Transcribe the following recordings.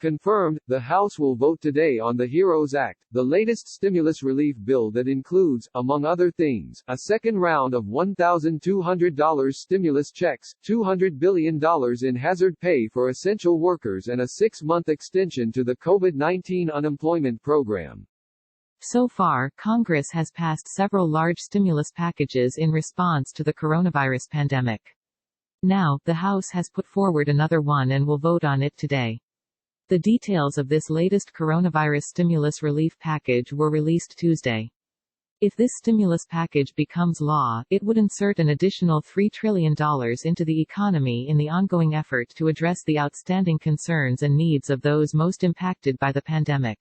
Confirmed, the House will vote today on the HEROES Act, the latest stimulus relief bill that includes, among other things, a second round of $1,200 stimulus checks, $200 billion in hazard pay for essential workers and a 6-month extension to the COVID-19 unemployment program. So far, Congress has passed several large stimulus packages in response to the coronavirus pandemic. Now, the House has put forward another one and will vote on it today. The details of this latest coronavirus stimulus relief package were released Tuesday. If this stimulus package becomes law, it would insert an additional $3 trillion into the economy in the ongoing effort to address the outstanding concerns and needs of those most impacted by the pandemic.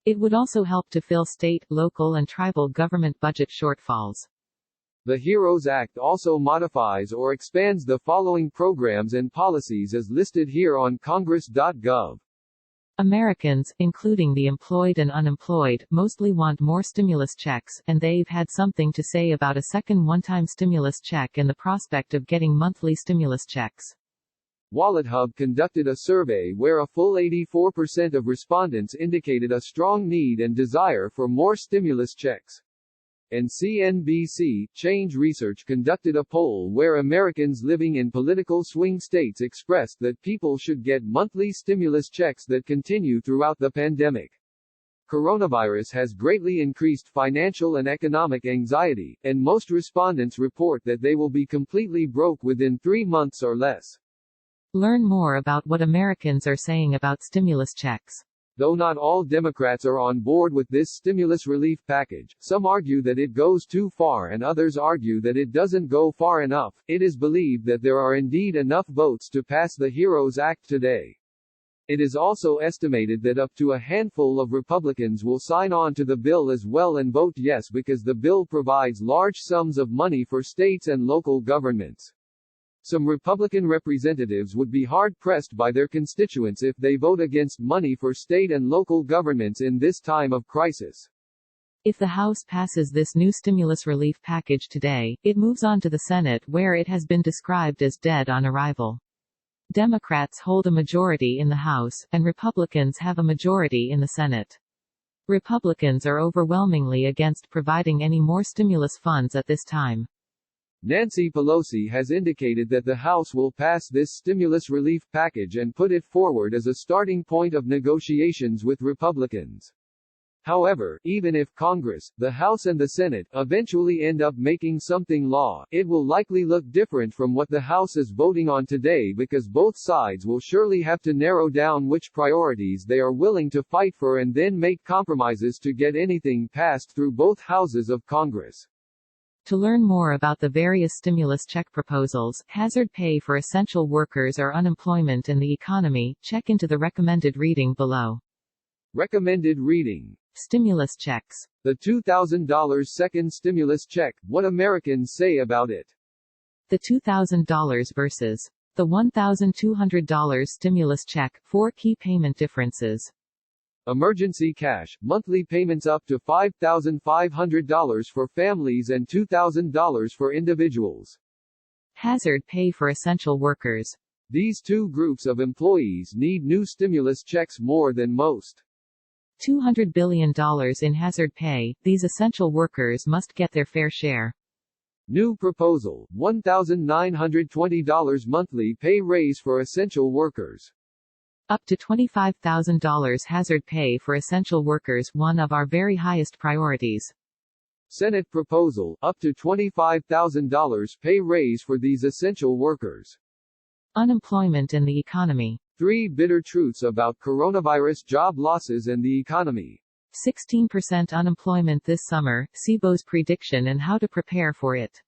It would also help to fill state, local and tribal government budget shortfalls. The HEROES Act also modifies or expands the following programs and policies as listed here on congress.gov. Americans, including the employed and unemployed, mostly want more stimulus checks, and they've had something to say about a second one-time stimulus check and the prospect of getting monthly stimulus checks. WalletHub conducted a survey where a full 84% of respondents indicated a strong need and desire for more stimulus checks. And CNBC Change Research conducted a poll where Americans living in political swing states expressed that people should get monthly stimulus checks that continue throughout the pandemic. Coronavirus has greatly increased financial and economic anxiety, and most respondents report that they will be completely broke within 3 months or less. Learn more about what Americans are saying about stimulus checks. Though not all Democrats are on board with this stimulus relief package, some argue that it goes too far and others argue that it doesn't go far enough. It is believed that there are indeed enough votes to pass the HEROES Act today. It is also estimated that up to a handful of Republicans will sign on to the bill as well and vote yes because the bill provides large sums of money for states and local governments. Some Republican representatives would be hard-pressed by their constituents if they vote against money for state and local governments in this time of crisis. If the House passes this new stimulus relief package today, it moves on to the Senate where it has been described as dead on arrival. Democrats hold a majority in the House, and Republicans have a majority in the Senate. Republicans are overwhelmingly against providing any more stimulus funds at this time. Nancy Pelosi has indicated that the House will pass this stimulus relief package and put it forward as a starting point of negotiations with Republicans. However, even if Congress, the House and the Senate, eventually end up making something law, it will likely look different from what the House is voting on today because both sides will surely have to narrow down which priorities they are willing to fight for and then make compromises to get anything passed through both houses of Congress. To learn more about the various stimulus check proposals, hazard pay for essential workers or unemployment and the economy, check into the recommended reading below. Recommended reading. Stimulus checks. The $2,000 second stimulus check, what Americans say about it. The $2,000 versus the $1,200 stimulus check, 4 key payment differences. Emergency cash, monthly payments up to $5,500 for families and $2,000 for individuals. Hazard pay for essential workers. These two groups of employees need new stimulus checks more than most. $200 billion in hazard pay, these essential workers must get their fair share. New proposal, $1,920 monthly pay raise for essential workers. Up to $25,000 hazard pay for essential workers, one of our very highest priorities. Senate proposal, up to $25,000 pay raise for these essential workers. Unemployment and the economy. 3 bitter truths about coronavirus job losses and the economy. 16% unemployment this summer, SIBO's prediction and how to prepare for it.